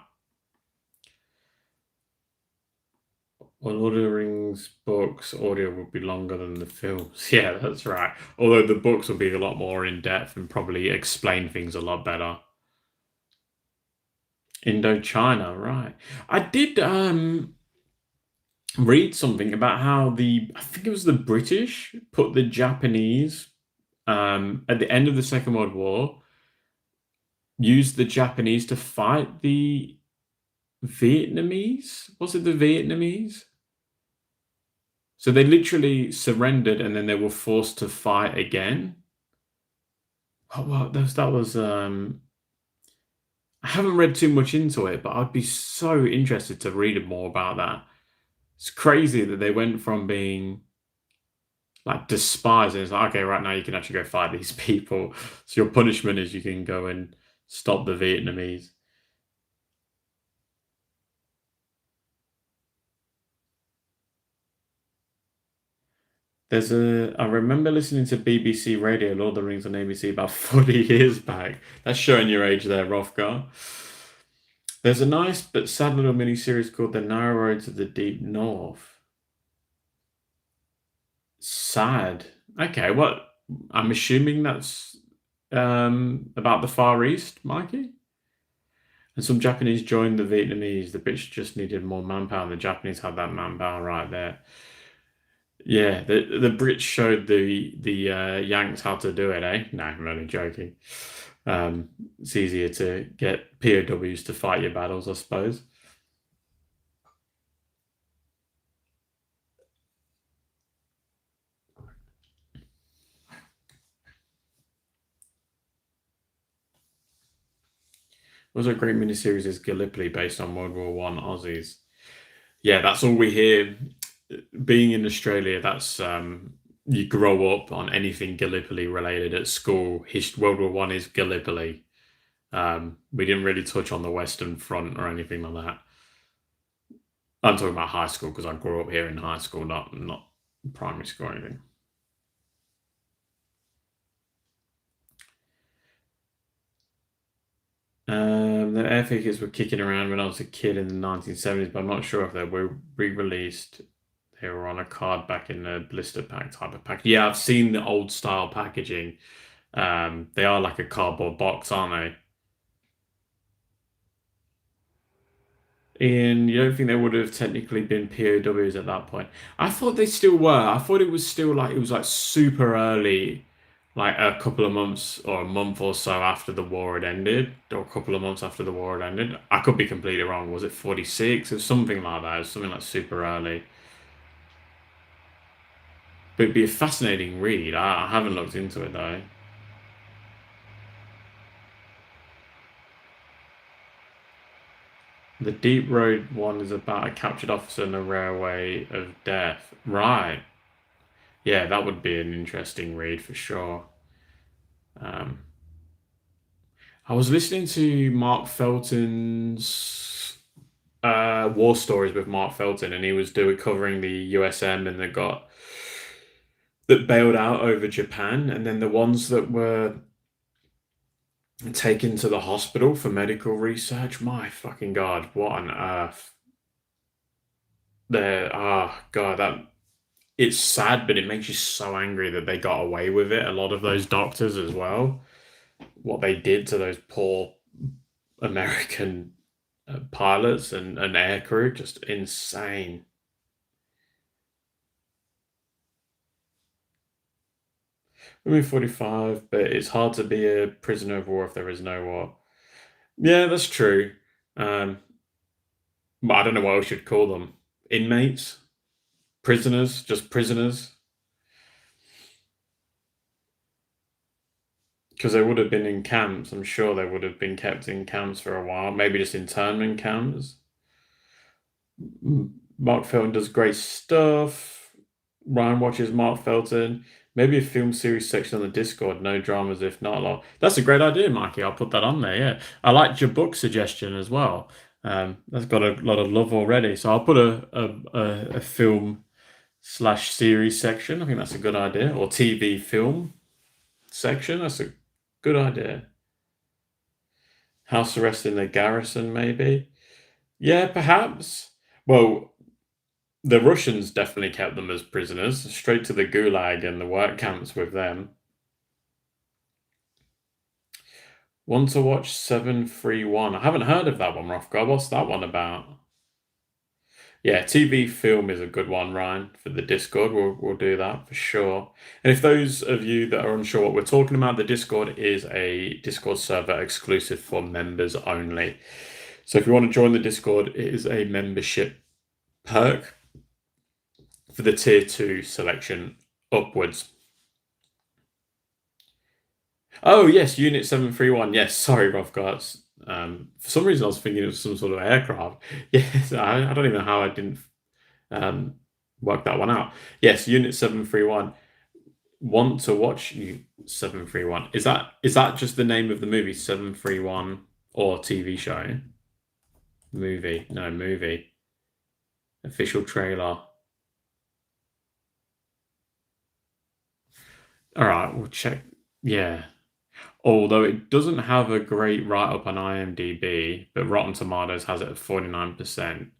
On Lord of the Rings books, audio would be longer than the films. Yeah, that's right. Although the books will be a lot more in depth and probably explain things a lot better. Indochina, right. I did read something about how I think it was the British put the Japanese at the end of the Second World War, used the Japanese to fight the Vietnamese. Was it the Vietnamese? So they literally surrendered and then they were forced to fight again. Oh, well, that was I haven't read too much into it, but I'd be so interested to read more about that. It's crazy that they went from being like despised and it's like, okay, right now you can actually go fight these people. So your punishment is you can go and stop the Vietnamese. I remember listening to BBC Radio, Lord of the Rings on ABC about 40 years back. That's showing your age there, Rothgar. There's a nice but sad little mini series called The Narrow Roads of the Deep North. Sad. Okay, what? I'm assuming that's about the Far East, Mikey? And some Japanese joined the Vietnamese. The British just needed more manpower, and the Japanese had that manpower right there. Yeah, the Brits showed the Yanks how to do it, eh? No, I'm only joking. It's easier to get POWs to fight your battles, I suppose. Also, a great miniseries is Gallipoli based on World War One Aussies. Yeah, that's all we hear. Being in Australia, that's you grow up on anything Gallipoli related at school. World War One is Gallipoli. We didn't really touch on the Western Front or anything like that. I'm talking about high school because I grew up here in high school, not primary school or anything. The air figures were kicking around when I was a kid in the 1970s, but I'm not sure if they were re-released. They were on a card back in the blister pack type of pack. Yeah, I've seen the old style packaging. They are like a cardboard box, aren't they? Ian, you don't think they would have technically been POWs at that point? I thought they still were. I thought it was still like it was like super early, like a couple of months or a month or so after the war had ended, or a couple of months after the war had ended. I could be completely wrong. Was it 46 or something like that? It was something like super early. But it'd be a fascinating read. I haven't looked into it though. The Deep Road one is about a captured officer in the railway of death. Right. Yeah, that would be an interesting read for sure. Um, I was listening to Mark Felton's War Stories with Mark Felton, and he was doing covering the USM and that bailed out over Japan, and then the ones that were taken to the hospital for medical research. My fucking god, what on earth? There, ah, god, that it's sad, but it makes you so angry that they got away with it. A lot of those doctors as well, what they did to those poor American pilots and air crew, just insane. Movie 45, but it's hard to be a prisoner of war if there is no war. Yeah, that's true. Um, but I don't know what else you'd call them. Inmates? Prisoners? Just prisoners? Because they would have been in camps. I'm sure they would have been kept in camps for a while. Maybe just internment camps. Mark Felton does great stuff. Ryan watches Mark Felton. Maybe a film series section on the Discord. No dramas, if not a lot. That's a great idea, Mikey. I'll put that on there. Yeah, I liked your book suggestion as well. That's got a lot of love already. So I'll put a film slash series section. I think that's a good idea. Or TV film section. That's a good idea. House arrest in the garrison, maybe. Yeah, perhaps. Well, the Russians definitely kept them as prisoners, straight to the gulag and the work camps with them. Want to watch 731? I haven't heard of that one, Rothgar. What's that one about? Yeah, TV film is a good one, Ryan, for the Discord. We'll do that for sure. And if those of you that are unsure what we're talking about, the Discord is a Discord server exclusive for members only. So if you want to join the Discord, it is a membership perk for the tier 2 selection upwards. Oh yes, Unit 731. Yes, sorry, Rovgarts. For some reason I was thinking it was some sort of aircraft. Yes, I don't even know how I didn't um, work that one out. Yes, Unit 731. Want to watch you 731. Is that just the name of the movie 731 or TV show? Movie. No, movie. Official trailer. All right, we'll check. Yeah. Although it doesn't have a great write-up on IMDb, but Rotten Tomatoes has it at 49%.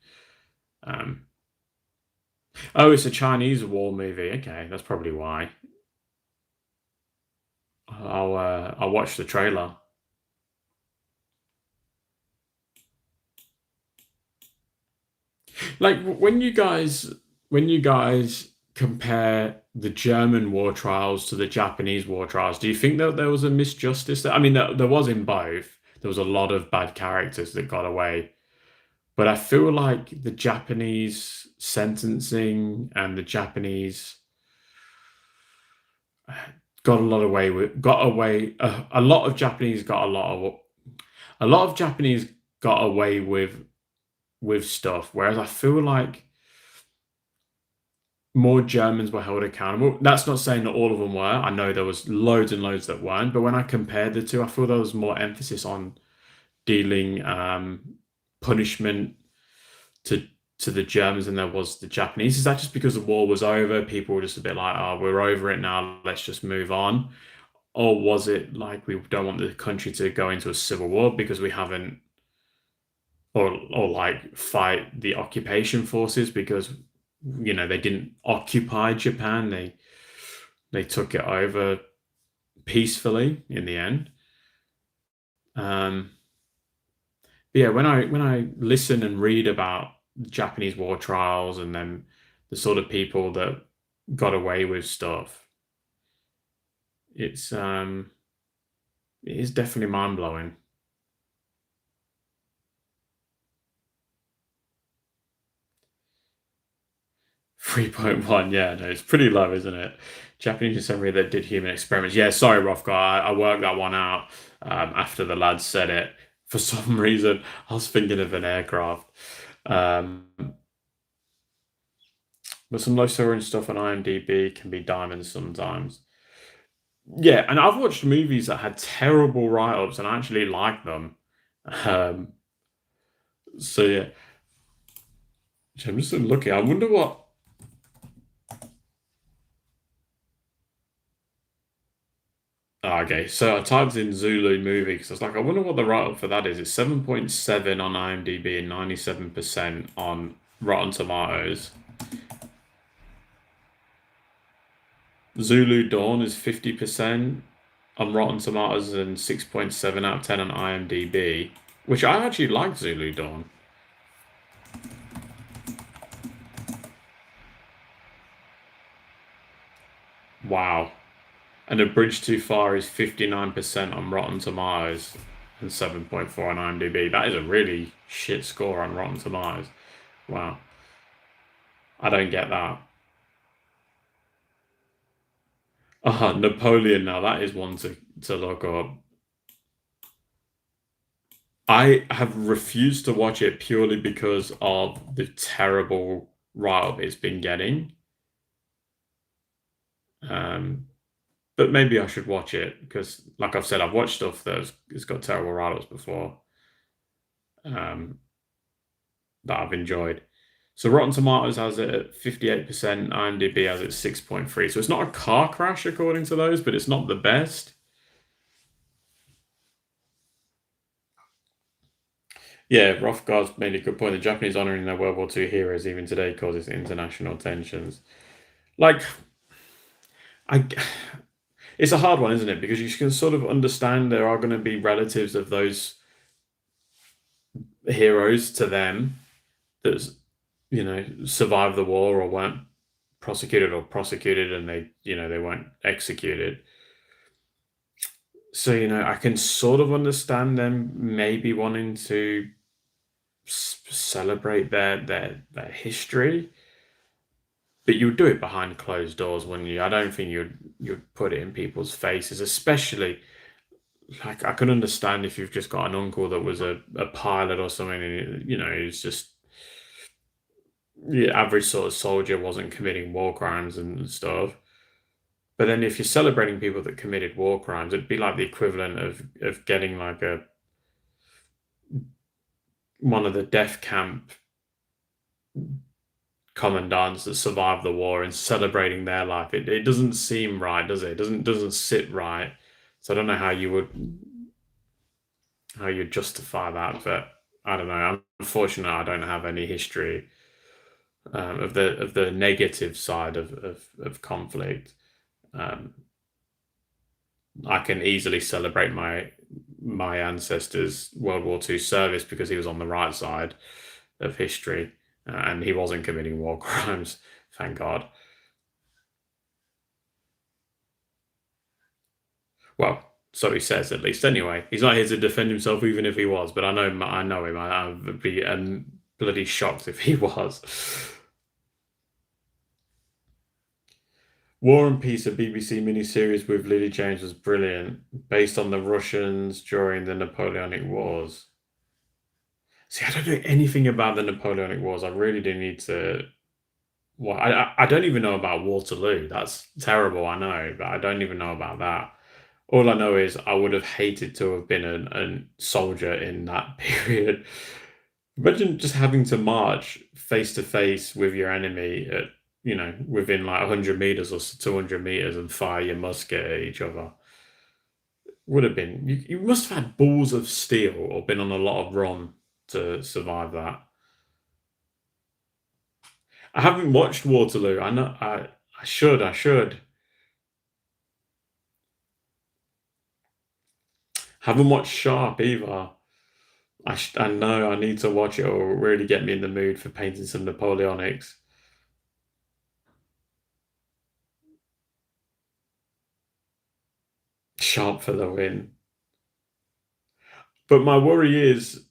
Um, oh, it's a Chinese war movie. Okay, that's probably why. I'll watch the trailer. Like when you guys compare the German war trials to the Japanese war trials, do you think that there was a misjustice there? I mean, there was in both. There was a lot of bad characters that got away. But I feel like the Japanese sentencing and the Japanese got a lot away with got away a lot of Japanese got a lot of Japanese got away with stuff, whereas I feel like more Germans were held accountable. That's not saying that all of them were. I know there was loads and loads that weren't, but when I compared the two, I feel there was more emphasis on dealing punishment to to the Germans than there was the Japanese. Is that just because the war was over? People were just a bit like, "Oh, we're over it now. Let's just move on." or was it like we don't want the country to go into a civil war because we haven't, or like fight the occupation forces because they didn't occupy Japan, they took it over peacefully in the end. Um, yeah, when I listen and read about Japanese war trials and then the sort of people that got away with stuff, it's it is definitely mind blowing. 3.1, yeah, no, it's pretty low, isn't it? Japanese assembly that did human experiments. Yeah, sorry, Rothgar, I worked that one out after the lads said it. For some reason, I was thinking of an aircraft. Um, but some low scoring stuff on IMDb can be diamonds sometimes. Yeah, and I've watched movies that had terrible write-ups and I actually like them. Um, so yeah, I'm just looking. I wonder what. Okay, so I typed in Zulu movie because I was like, I wonder what the write-up for that is. It's 7.7 on IMDb and 97% on Rotten Tomatoes. Zulu Dawn is 50% on Rotten Tomatoes and 6.7 out of 10 on IMDb, which I actually like Zulu Dawn. Wow. And A Bridge Too Far is 59% on Rotten Tomatoes and 7.4 on IMDb. That is a really shit score on Rotten Tomatoes. Wow. I don't get that. Napoleon now, that is one to look up. I have refused to watch it purely because of the terrible write-up it's been getting. Um, but maybe I should watch it because, like I've said, I've watched stuff has got terrible write-ups before, um, that I've enjoyed. So Rotten Tomatoes has it at 58%, IMDb has it 6.3. So it's not a car crash according to those, but it's not the best. Yeah, Rothgard's made a good point. The Japanese honoring their World War II heroes even today causes international tensions. Like, I, it's a hard one, isn't it? Because you can sort of understand there are going to be relatives of those heroes to them that survived the war or weren't prosecuted and they weren't executed. So I can sort of understand them maybe wanting to celebrate their history, but you would do it behind closed doors, wouldn't you? I don't think you'd put it in people's faces, especially like I can understand if you've just got an uncle that was a pilot or something, and he's just the average sort of soldier, wasn't committing war crimes and stuff. But then if you're celebrating people that committed war crimes, it'd be like the equivalent of getting like a one of the death camp commandants that survived the war and celebrating their life. It doesn't seem right, does it? It doesn't sit right. So I don't know how you justify that, but I don't know. Unfortunately, I don't have any history of the negative side of conflict. Um, I can easily celebrate my ancestors' World War II service because he was on the right side of history and he wasn't committing war crimes. Thank God. Well, so he says at least. Anyway, he's not here to defend himself, even if he was. But I know him. I would be bloody shocked if he was. War and Peace, a BBC miniseries with Lily James, was brilliant, based on the Russians during the Napoleonic Wars. See, I don't know anything about the Napoleonic Wars. I really do need to. Well, I don't even know about Waterloo. That's terrible, I know, but I don't even know about that. All I know is I would have hated to have been a soldier in that period. Imagine just having to march face to face with your enemy at, within like 100 meters or 200 meters and fire your musket at each other. Would have been. You must have had balls of steel or been on a lot of rum to survive that. I haven't watched Waterloo. I know I should. I should. Haven't watched Sharp either. I know I need to watch it. Or really get me in the mood for painting some Napoleonics. Sharp for the win. But my worry is,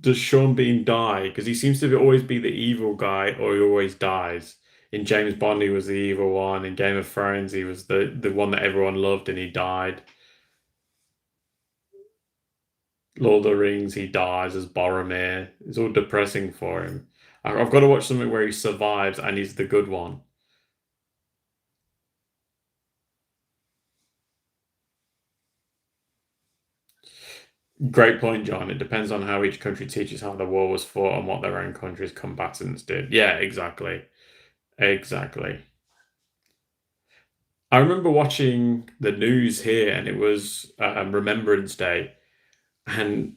does Sean Bean die? Because he seems to always be the evil guy, or he always dies. In James Bond, he was the evil one. In Game of Thrones, he was the one that everyone loved, and he died. Lord of the Rings, he dies as Boromir. It's all depressing for him. I've got to watch something where he survives and he's the good one. Great point, John. It depends on how each country teaches how the war was fought and what their own country's combatants did. Yeah, exactly. Exactly. I remember watching the news here, and it was Remembrance Day, and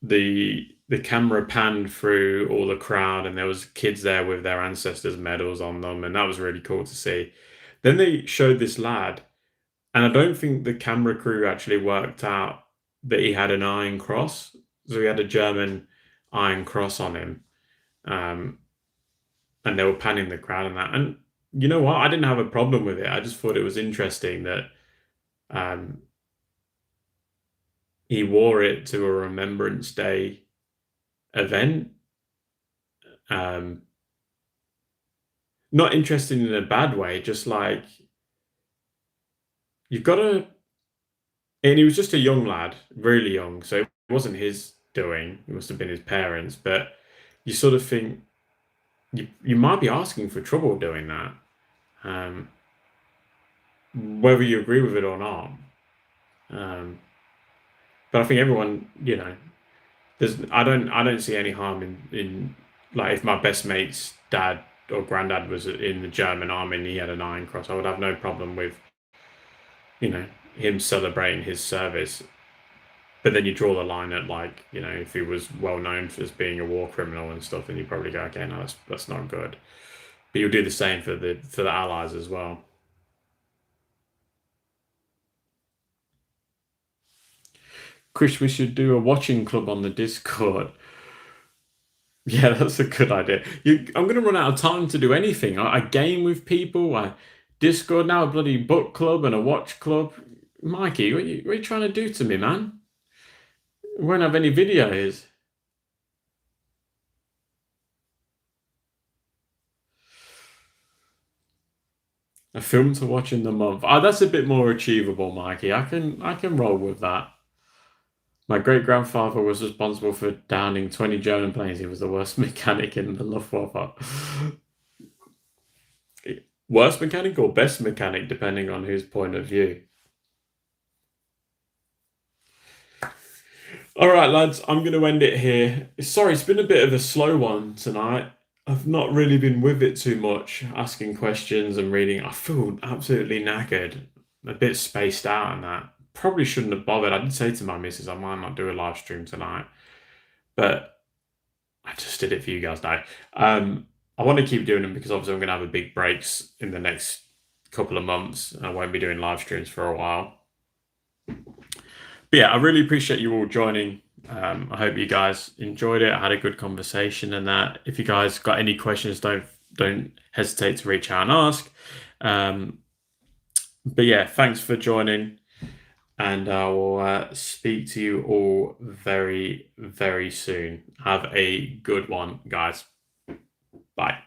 the camera panned through all the crowd, and there was kids there with their ancestors' medals on them, and that was really cool to see. Then they showed this lad, and I don't think the camera crew actually worked out that he had an iron cross. So he had a German iron cross on him, um, and they were panning the crowd and that. And you know what? I didn't have a problem with it. I just thought it was interesting that um, he wore it to a Remembrance Day event. Um, Not interested in a bad way, just like you've got to. And he was just a young lad, really young, so it wasn't his doing. It must have been his parents. But you sort of think you might be asking for trouble doing that, um, whether you agree with it or not. Um, but I think everyone, there's I don't see any harm in like if my best mate's dad or granddad was in the German army and he had an iron cross, I would have no problem with you know him celebrating his service. But then you draw the line at like if he was well known for as being a war criminal and stuff, then you probably go, okay, no, that's not good. But you'll do the same for the Allies as well. Chris, we should do a watching club on the Discord. Yeah, that's a good idea. I'm going to run out of time to do anything. I game with people. I Discord now, a bloody book club and a watch club. Mikey, what are you trying to do to me, man? We won't have any videos. A film to watch in the month. Ah, that's a bit more achievable, Mikey. I can roll with that. My great grandfather was responsible for downing 20 German planes. He was the worst mechanic in the Luftwaffe. Worst mechanic or best mechanic, depending on whose point of view. All right, lads, I'm going to end it here. Sorry, it's been a bit of a slow one tonight. I've not really been with it too much, asking questions and reading. I feel absolutely knackered, a bit spaced out and that. Probably shouldn't have bothered. I did say to my missus I might not do a live stream tonight, but I just did it for you guys now. I want to keep doing them because obviously I'm going to have a big breaks in the next couple of months. I won't be doing live streams for a while. But yeah, I really appreciate you all joining. I hope you guys enjoyed it. I had a good conversation and that. If you guys got any questions, don't hesitate to reach out and ask. But yeah, thanks for joining, and I will speak to you all very, very soon. Have a good one, guys. Bye.